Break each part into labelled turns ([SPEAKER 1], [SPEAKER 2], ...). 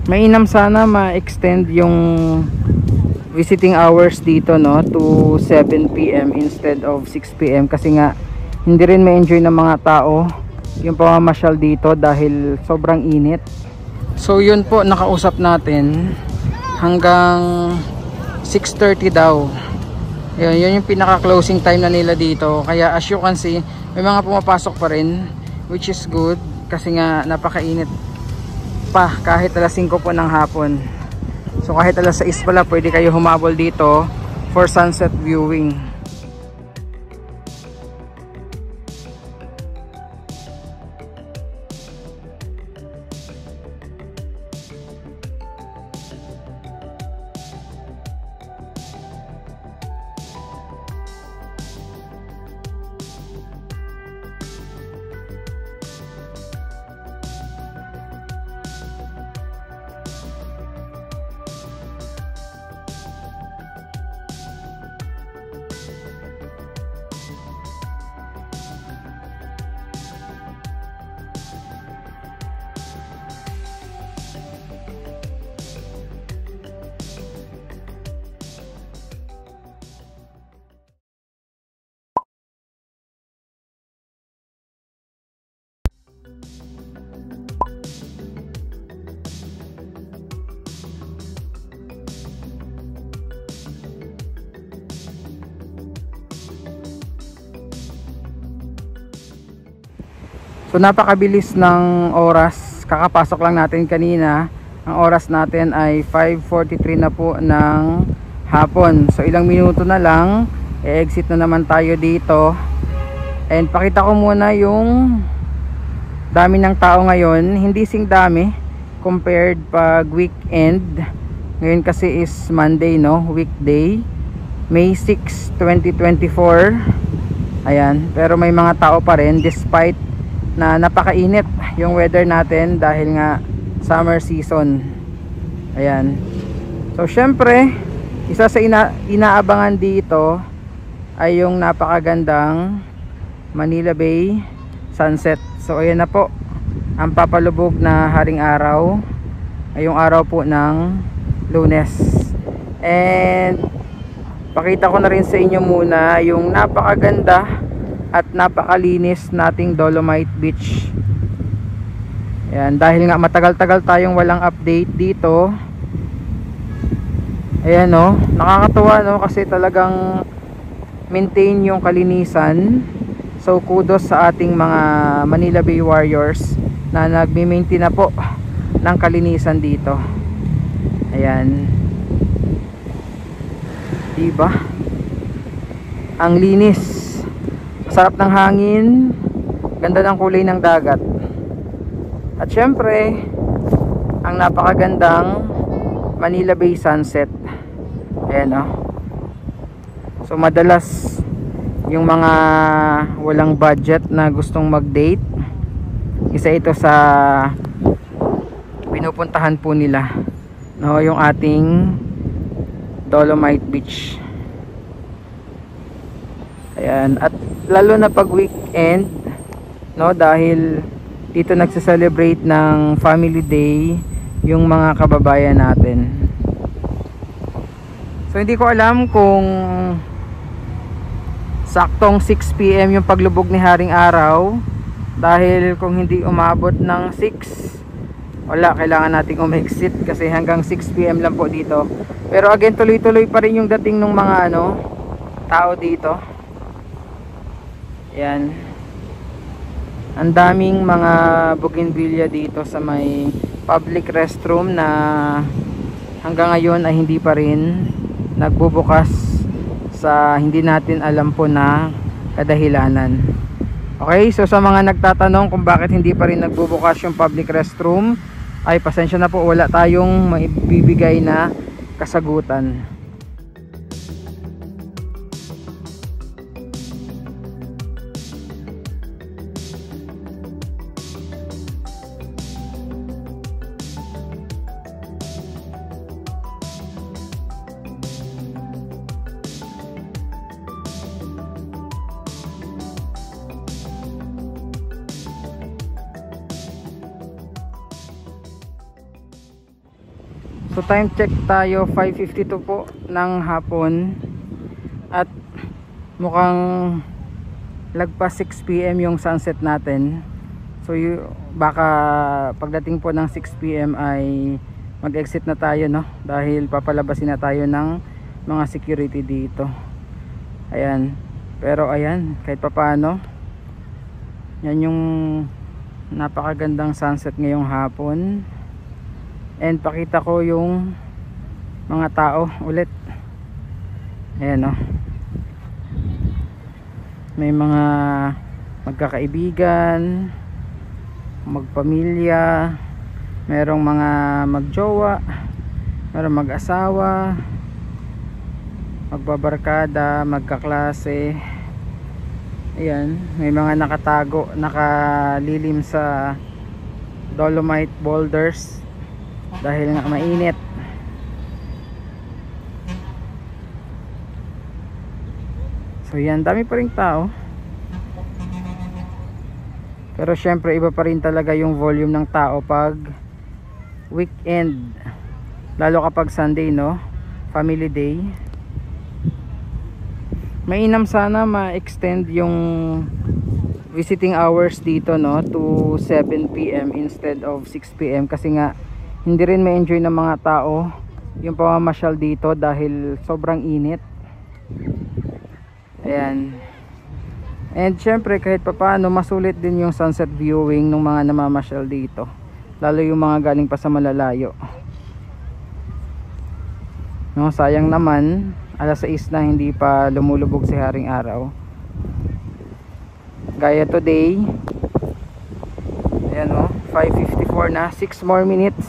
[SPEAKER 1] Mainam sana ma-extend yung visiting hours dito, no, to 7 PM instead of 6 PM kasi nga hindi rin ma-enjoy ng mga tao yung pamamasyal dito dahil sobrang init. So yun po, nakausap natin hanggang 6:30 daw. Yun yung pinaka closing time na nila dito. Kaya as you can see, may mga pumapasok pa rin, which is good kasi nga napakainit pa kahit alas 5 po ng hapon. So kahit alas 6 pala pwede kayo humabol dito for sunset viewing. So napakabilis ng oras, kakapasok lang natin kanina. Ang oras natin ay 5:43 na po ng hapon. So ilang minuto na lang exit na naman tayo dito. And pakita ko muna yung dami ng tao ngayon. Hindi sing dami compared pag weekend. Ngayon kasi is Monday, no, weekday, May 6, 2024. Ayan, pero may mga tao pa rin despite na napakainit yung weather natin dahil nga summer season. Ayan. So syempre, isa sa inaabangan dito ay yung napakagandang Manila Bay sunset. So ayan na po ang papalubog na haring araw, ay yung araw po ng Lunes. And pakita ko na rin sa inyo muna yung napakaganda at napakalinis nating Dolomite Beach. Ayan, dahil nga matagal-tagal tayong walang update dito. Ayan, no, nakakatuwa, no, kasi talagang maintain yung kalinisan. So kudos sa ating mga Manila Bay Warriors na nagme-maintain na po ng kalinisan dito. Ayan, diba? Ang linis, sarap ng hangin, ganda ng kulay ng dagat, at syempre ang napakagandang Manila Bay sunset. Ayan, oh. So madalas yung mga walang budget na gustong mag-date, isa ito sa pinupuntahan po nila, no, yung ating Dolomite Beach. Ayan, at lalo na pag weekend, no, dahil dito nagse-celebrate ng Family Day yung mga kababayan natin. So hindi ko alam kung saktong 6 PM yung paglubog ni haring araw, dahil kung hindi umabot ng 6, wala, kailangan nating umexit kasi hanggang 6 PM lang po dito. Pero again, tuloy-tuloy pa rin yung dating ng mga tao dito. Yan, ang daming mga bougainvillea dito sa may public restroom na hanggang ngayon ay hindi pa rin nagbubukas sa hindi natin alam po na kadahilanan. Okay, so sa mga nagtatanong kung bakit hindi pa rin nagbubukas yung public restroom, ay pasensya na po, wala tayong maibibigay na kasagutan. So time check tayo, 5:52 po ng hapon. At mukhang lagpas 6 PM yung sunset natin. So baka pagdating po ng 6 PM ay mag-exit na tayo, no? Dahil papalabasin na tayo ng mga security dito. Ayan. Pero ayan, kahit papaano, yan yung napakagandang sunset ngayong hapon. And pakita ko yung mga tao ulit. Ayan, no? May mga magkakaibigan, magpamilya, merong mga magjowa, merong mag-asawa, magbabarkada, magkaklase. Ayan, may mga nakatago, nakalilim sa Dolomite boulders dahil nga mainit. So yan, dami pa rin tao. Pero syempre iba pa rin talaga yung volume ng tao pag weekend, lalo kapag Sunday, no? Family day. Mainam sana ma-extend yung visiting hours dito, no, to 7 PM instead of 6 PM kasi nga hindi rin ma-enjoy ng mga tao yung pamamasyal dito dahil sobrang init. Ayan. And syempre kahit papaano masulit din yung sunset viewing ng mga namamasyal dito, lalo yung mga galing pa sa malalayo, no? Sayang naman alas 6 na hindi pa lumulubog si haring araw. Gaya today, ayan, o, 5:54 na, 6 more minutes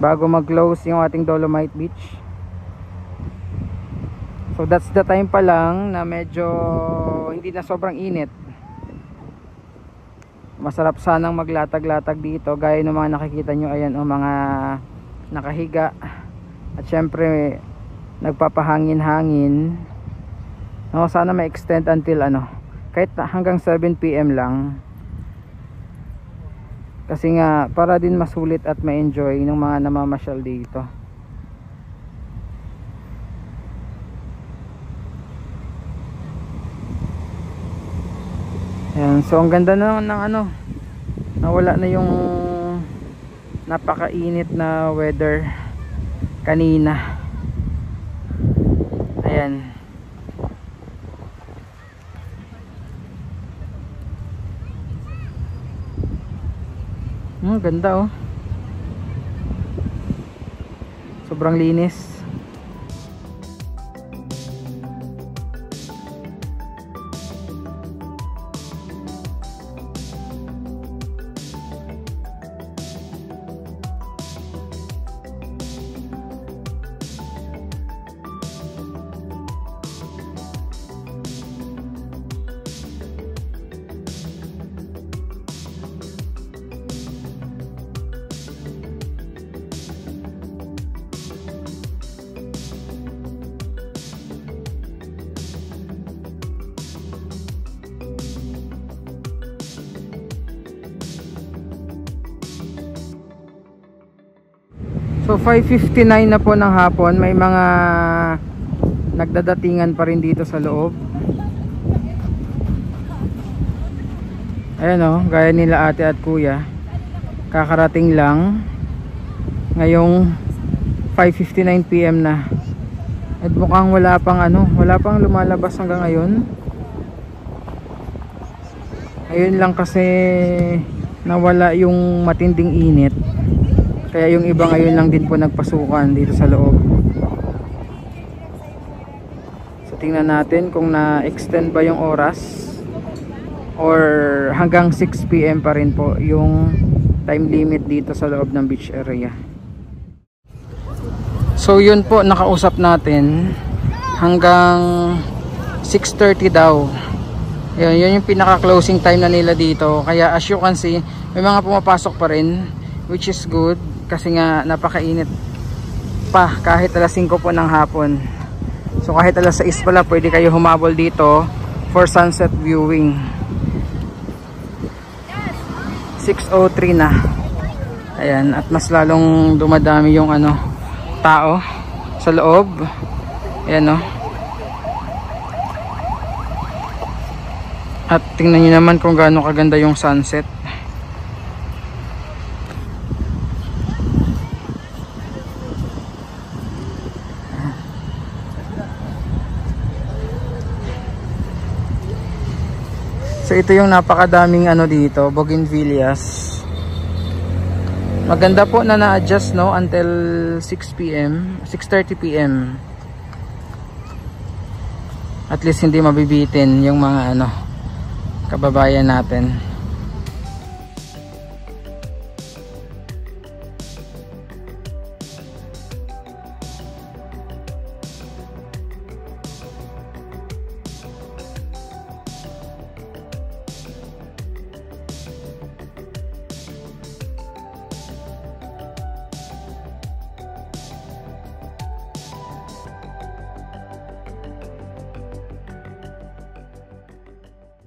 [SPEAKER 1] bago mag-close yung ating Dolomite Beach. So that's the time pa lang na medyo hindi na sobrang init. Masarap sanang maglatag-latag dito gaya ng mga nakikita nyo. Ayan, o, mga nakahiga. At syempre nagpapahangin-hangin, no? Sana ma-extend until kahit hanggang 7 PM lang, kasi nga para din masulit at ma-enjoy ng mga namamasyal dito. Ayan, so ang ganda na ng nawala na yung napakainit na weather kanina. Ayan. Ganda, oh. Sobrang linis. So 5:59 na po ng hapon. May mga nagdadatingan pa rin dito sa loob. Ayan, o, gaya nila ate at kuya, kakarating lang ngayong 5:59 PM na. At mukhang wala pang lumalabas hanggang ngayon. Ayun lang kasi nawala yung matinding init, kaya yung iba ngayon lang din po nagpasukan dito sa loob. So tingnan natin kung na-extend ba yung oras or hanggang 6 PM pa rin po yung time limit dito sa loob ng beach area. So yun po, nakausap natin hanggang 6:30 daw. Yun yung pinaka closing time na nila dito. Kaya as you can see, may mga pumapasok pa rin, which is good kasi nga napakainit pa kahit alas 5 po ng hapon. So kahit alas 6 pala pwede kayo humabol dito for sunset viewing. 6:03 na. Ayan, at mas lalong dumadami yung tao sa loob. Ayan, no. At tingnan nyo naman kung gaano kaganda yung sunset. So ito yung napakadaming ano dito, bougainvilleas. Maganda po na na-adjust, no, until 6 PM, 6:30 PM. At least hindi mabibitin yung mga ano kababayan natin.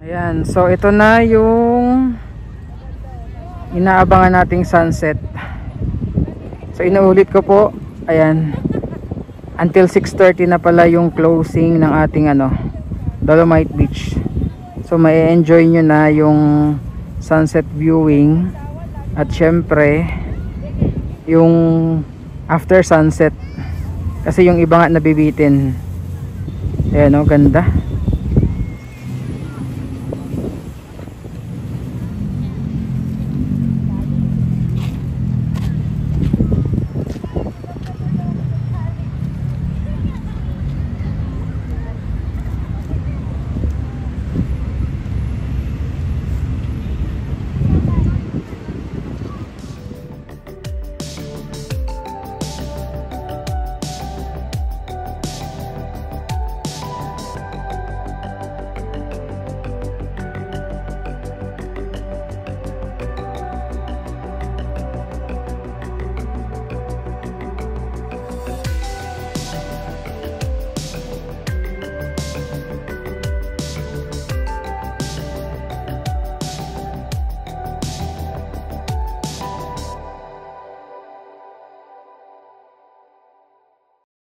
[SPEAKER 1] Ayan, so ito na yung inaabangan nating sunset. So inuulit ko po, ayan, until 6:30 na pala yung closing ng ating ano, Dolomite Beach. So mai-enjoy nyo na yung sunset viewing at syempre yung after sunset, kasi yung iba nga nabibitin. Ayan, oh, ganda.